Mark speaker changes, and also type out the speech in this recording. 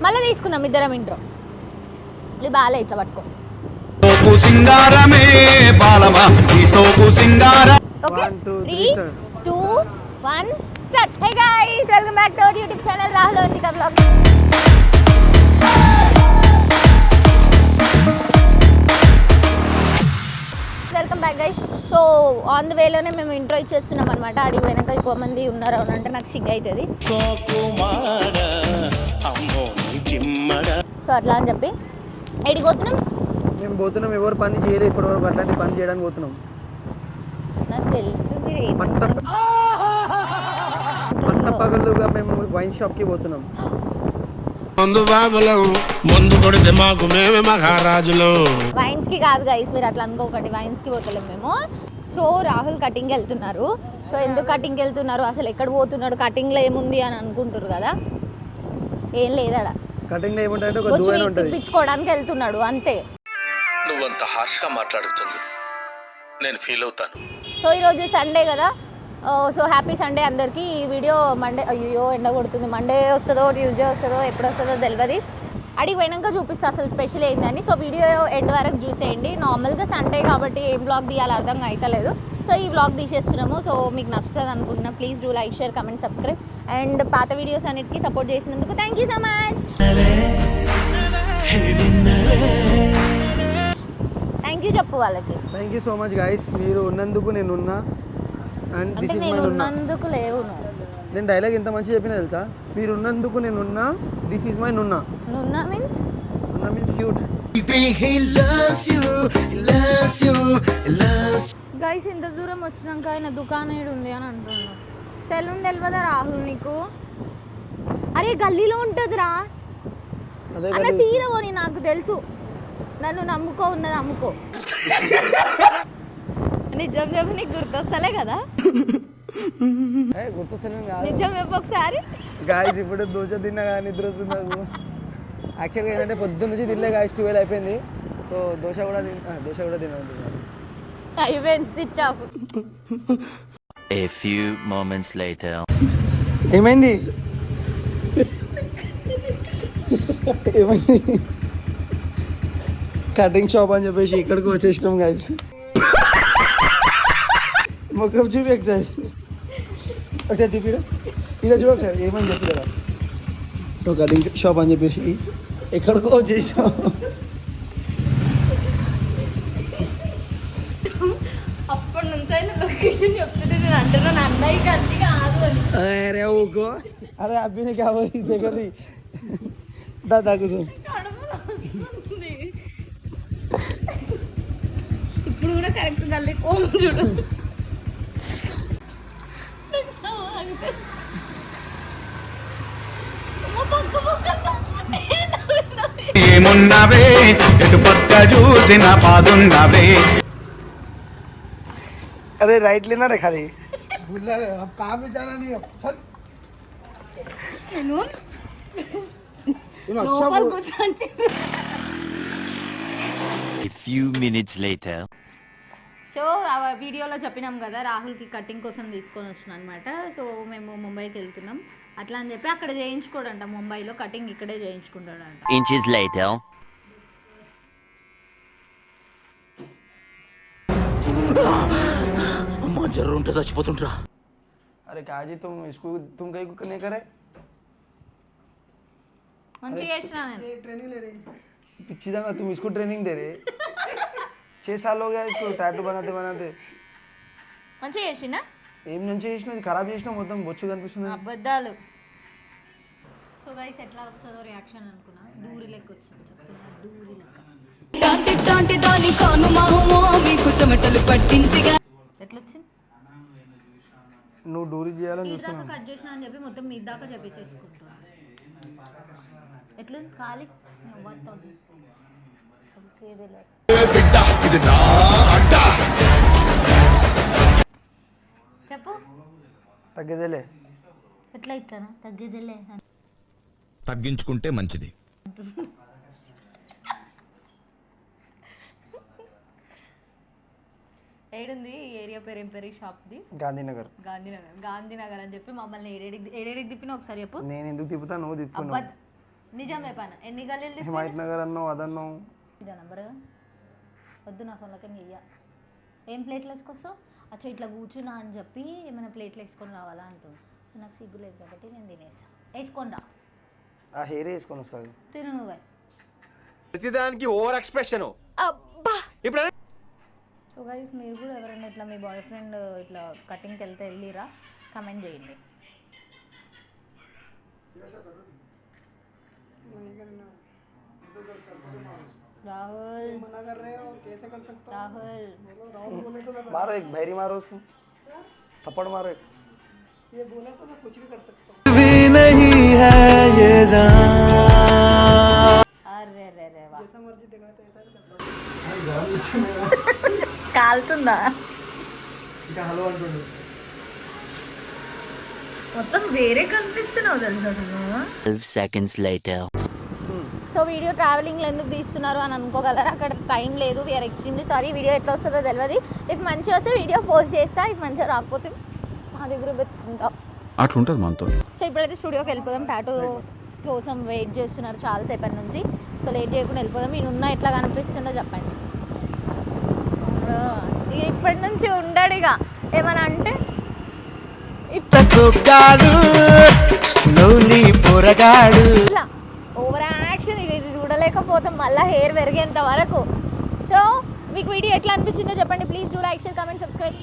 Speaker 1: మళ్ళీ తీసుకుందాం ఇద్దరం ఇంట్రో. ఇది బాగా ఇట్లా పట్టుకో. Okay 3, 2, 1 start. Hey guys, welcome back to our YouTube channel Rahul Avantika vlogs. Welcome back guys. So on the వేలోనే మేము ఇంట్రో ఇచ్చేస్తున్నాం అనమాట. అడిగి వెనక ఎక్కువ మంది ఉన్నారు అని అంటే నాకు సిగ్గు అవుతుంది. సో అట్లా అని చెప్పి ఎడికి పోతున్నాం,
Speaker 2: మేము పోతున్నాం. ఎవరు పని చేయలేదు ఇప్పటివరకు, అట్లాంటి పని చేయడానికి పోతున్నాం.
Speaker 1: నాకు తెలుసు
Speaker 2: పట్ట పగలుగా మేము వైన్ షాప్కి పోతున్నాం.
Speaker 1: వైన్స్ కి కాదు గైస్, మీరు అట్లా అనుకోకండి. వైన్స్ కి పోతలేం మేము. సో రాహుల్ కటింగ్కి వెళ్తున్నారు. సో ఎందుకు కటింగ్కి వెళ్తున్నారు, అసలు ఎక్కడ పోతున్నాడు, కటింగ్లో ఏముంది అని అనుకుంటారు కదా. ఏం లేదాడ,
Speaker 2: కటింగ్లో ఏముంటాయంటే
Speaker 1: పిచ్చుకోవడానికి వెళ్తున్నాడు అంతే.
Speaker 3: నువ్వంత హార్ష్గా మాట్లాడుతుంది నేను ఫీల్ అవుతాను.
Speaker 1: సో ఈరోజు సండే కదా. సో హ్యాపీ సండే అందరికీ. ఈ వీడియో మండే, అయ్యో ఎండ కొడుతుంది, మండే వస్తుందో ట్యూస్డే వస్తుందో ఎప్పుడు వస్తుందో తెలియదు. అడిగి పోయినాక చూపిస్తా అసలు స్పెషల్ ఏందని. సో వీడియో ఎండ్ వరకు చూసేయండి. నార్మల్గా సండే కాబట్టి ఏం బ్లాగ్ తీయాలి అర్థం అవుతలేదు. సో ఈ వ్లాగ్ తీసేస్తున్నాము. సో మీకు నచ్చుతుంది అనుకుంటున్నా. Please do like, share, comment, subscribe. And పాత వీడియోస్ అన్నిటికీ సపోర్ట్ చేసినందుకు thank you so much. Thank you చెప్పు వాళ్ళకి.
Speaker 2: Thank you so much guys. మీరు ఉన్నందుకు నేను ఉన్నా. And this is my Nunna.
Speaker 1: ఉన్నందుకు లేవు నువ్వు.
Speaker 2: నేను డైలాగ్ ఎంత మంచిగా చెప్పినా తెలుసా? మీరు ఉన్నందుకు నేను ఉన్నా. This is my Nunna.
Speaker 1: Nunna means
Speaker 2: cute.
Speaker 1: Guys ఇంత దూరం వచ్చినాక ఆయన దుకాణం ఏడు ఉంది అని అంటున్నాడు. సెలూన్ తెలియదా రాహుల్ నీకు? అరే గల్లీలో ఉంటుందిరా అన్న, సీదా పోనీ. నాకు తెలుసు, నన్ను నమ్ముకో, ఉన్నది అమ్ముకో. నిజం చెప్పు, నీకు గుర్తొస్తలే కదా?
Speaker 2: గుర్తొస్తలేదు కాదు,
Speaker 1: నిజం చెప్పు ఒకసారి.
Speaker 2: గాయస్ ఇప్పుడు దోశ తిన్నా కానీ నిద్ర వస్తుంది నాకు. యాక్చువల్గా ఏంటంటే పొద్దున్న నుంచి తినలే గాయస్, 12 అయిపోయింది. సో దోశ కూడా తినాలి.
Speaker 1: అయిపోయింది, switch off.
Speaker 4: A few moments later.
Speaker 2: ఏమైంది? కటింగ్ షాప్ అని చెప్పేసి ఇక్కడికి వచ్చేసినాం గాయస్. మొక్క చూపి ఒకసారి, చూపిరా ఇలా చూడ ఒకసారి. ఏమని చెప్పి కదా. సో కటింగ్ షాప్ అని చెప్పేసి ఎక్కడికో వచ్చేసినాం.
Speaker 1: అప్పటి నుంచి అయినా లొకేషన్ చెప్తుంటే నేను అంటున్నాను అన్నయ్య గల్లీ కాదు అని.
Speaker 2: అరే ఊకో, అరే అబ్బిని కాబట్టి దగ్గర దాదా కూర్చో.
Speaker 1: ఇప్పుడు కూడా కరెక్ట్ గల్లీ కోమ చూడు.
Speaker 3: ఏమున్నవే ఎటు పక్క చూసిన బాదున్నవే.
Speaker 2: अरे राइट लेना रे खाली.
Speaker 5: अब काम में जाना नहीं अब चल.
Speaker 4: A few minutes later.
Speaker 1: So ఆ వీడియోలో చెప్పినాం కదా రాహుల్కి కటింగ్ కోసం తీసుకొని వచ్చినాం అనమాట. సో మేము ముంబైకి వెళ్తున్నాం అట్లా అని చెప్పి అక్కడ చేయించుకోడంట. ముంబైలో కటింగ్ ఇక్కడే చేయించుకుంటాడంట.
Speaker 4: Inches later.
Speaker 3: అమ్మా జర్ర ఉంటే చచ్చిపోతుంటరా.
Speaker 2: अरे काजी तुम कहीं कुछ नहीं करे.
Speaker 1: మంచిగా చేసినా నేను.
Speaker 5: ट्रेनिंग ले रही.
Speaker 2: पिच्छी दांगा तुम इसको ट्रेनिंग दे रहे. 6 साल हो गया इसको टैटू बनाते
Speaker 1: మంచిగా చేసినా.
Speaker 2: ఏం నుంచి చేసినా ఖరాబ్ చేసినా మొత్తం బొచ్చు కనిపిస్తుంది.
Speaker 1: అబద్ధాలు. సో గైస్ ఎట్లా వస్తుందో రియాక్షన్ అనుకున్నా. దూరి లెక్క వచ్చింది చెప్తున్నా, దూరి లెక్క. ఎట్లా వచ్చింది?
Speaker 2: నువ్వు డూరి చేయాలని
Speaker 1: ఈ
Speaker 2: చూస్తున్నా.
Speaker 1: దాకా కట్ చేసినా అని చెప్పి మొత్తం మీ దాకా చేపించేసుకుంటున్నా. ఎట్లా ఖాళీ చెప్పు.
Speaker 2: తగ్గేదేలే.
Speaker 1: ఎట్లా ఇట్లానా? తగ్గేదేలే.
Speaker 3: తగ్గించుకుంటే మంచిది.
Speaker 1: ఏడుంది ఈ ఏరియా పేరు? ఏం పేరు ఈ షాప్ది?
Speaker 2: గాంధీనగర్.
Speaker 1: గాంధీనగర్ అని చెప్పి మమ్మల్ని ఏడేడికి తిప్పిన ఒకసారి చెప్పు.
Speaker 2: నేను ఎందుకు తిప్పుతా, నువ్వు తిప్పు.
Speaker 1: నిజం చెప్పాను ఎన్ని గల్లీలు
Speaker 2: హిమాయత్ నగర్ అన్నావు అదన్నావు.
Speaker 1: ఇదా నంబర్ వద్దు నా ఫోన్లోకి ఇయ్య. ఏం ప్లేట్లు వేసుకొస్తావు? అచ్చా ఇట్లా కూర్చున్నా అని చెప్పి ఏమైనా ప్లేట్లు వేసుకొని రావాలా అంటుంది. సో నాకు సిగ్గు లేదు కాబట్టి నేను తినేసా. వేసుకొని రా.
Speaker 2: ఆ హెయిర్ వేసుకొని వస్తుంది.
Speaker 1: తిను నువ్వే.
Speaker 6: ప్రతిదానికి ఓవర్ ఎక్స్ప్రెషన్.
Speaker 1: అబ్బా.
Speaker 6: ఇప్పుడు
Speaker 1: సో గైస్ మీరు కూడా ఎవరైనా ఇట్లా మీ బాయ్ ఫ్రెండ్ ఇట్లా కటింగ్కి వెళ్తే వెళ్ళిరా కమెంట్ చేయండి. राहुल
Speaker 5: मना कर रहे हो कैसे कर सकते
Speaker 1: राहुल
Speaker 5: राहुल बोले तो मैं
Speaker 2: मारो एक भैरी मारो उसको, थप्पड़ मारो एक.
Speaker 5: ये बोले तो मैं कुछ भी कर सकता हूँ
Speaker 1: अरे रे रे वाह
Speaker 5: जैसा मर्जी देखा तो ऐसा कर सकता हूँ
Speaker 1: కాలుతుందా
Speaker 2: ఇంకా హలో అంటుండు.
Speaker 1: మొత్తం వేరే కనిపిస్తున్నావు తెలుసా నువ్వు.
Speaker 4: 12 seconds later.
Speaker 1: సో వీడియో ట్రావెలింగ్లో ఎందుకు తీస్తున్నారు అని అనుకోగలరా, అక్కడ టైం లేదు. We are extremely sorry. వీడియో ఎట్లా వస్తుందో తెలియదు. ఇఫ్ మంచిగా వస్తే వీడియో పోస్ట్ చేస్తా, ఇఫ్ మంచిగా రాకపోతే మా దగ్గర పెట్టుకుంటాం.
Speaker 3: అట్లుంటది మనతో.
Speaker 1: సో ఇప్పుడైతే స్టూడియోకి వెళ్ళిపోదాం. టాటూ కోసం వెయిట్ చేస్తున్నారు చాలాసేపటి నుంచి. సో లేట్ చేయకుండా వెళ్ళిపోదాం. నేను ఉన్నా ఎట్లా కనిపిస్తుండో చెప్పండి. ఇక ఇప్పటి నుంచి ఉండడు ఇక ఏమన్నా అంటే ఇట్లా ఓవర్ యాక్షన్ ఇక ఇది చూడలేకపోతాం మళ్ళీ హెయిర్ పెరిగేంత వరకు. సో మీకు వీడియో ఎట్లా అనిపించిందో చెప్పండి. Please do like, share, comment, subscribe.